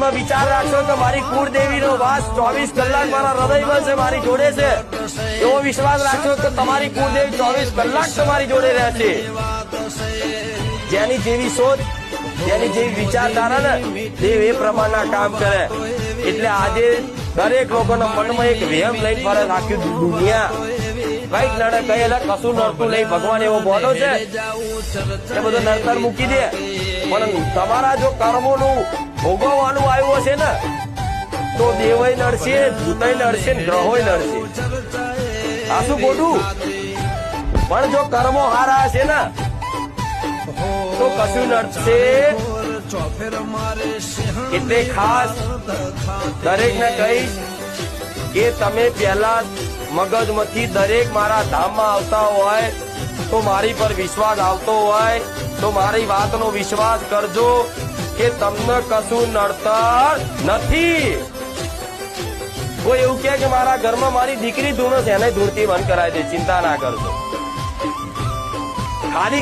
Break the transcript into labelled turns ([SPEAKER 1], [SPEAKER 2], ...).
[SPEAKER 1] મનમાં વિચાર રાખશો કે મારી કુળદેવીનો વાસ 24 કલાક મારા હૃદયમાં છે, મારી જોડે છે, એવો વિશ્વાસ રાખશો તો તમારી કુળદેવી 24 કલાક તમારી જોડે રહેશે. જેની જેવી સોચ, જેની જેવી વિચારધારા ને દેવ એ પ્રમાણના કામ કરે. એટલે આજે દરેક લોકોના મનમાં એક વહેમ લઈને ફરે આખી દુનિયા કઈક નડે કહેલા કશું નડતું નહીં, ભગવાન એવો બોલો છે એ બધો નડતર મૂકી દે. પણ તમારા જો કર્મોનું ભોગવવાનું આવ્યું હશે ને તો દેવય નડશે, ભૂતય નડશે, ગ્રહોય નડશે. આ શું ખોટું? પણ જો કર્મો હારા હશે ને તો કશું નડશે. એટલે ખાસ દરેક ને કહીશ કે તમે પહેલા મગજમાંથી દરેક મારા ધામમાં આવતા હોય તો મારી પર વિશ્વાસ આવતો હોય તો મારી વાતનો વિશ્વાસ કરજો કે તમને કશું નડતર નથી. કોઈ એવું કે મારા ઘરમાં મારી દીકરી ધૂણો છે, એને ધૂળતી બંધ કરાવી દે, ચિંતા ના કરજો. ખાલી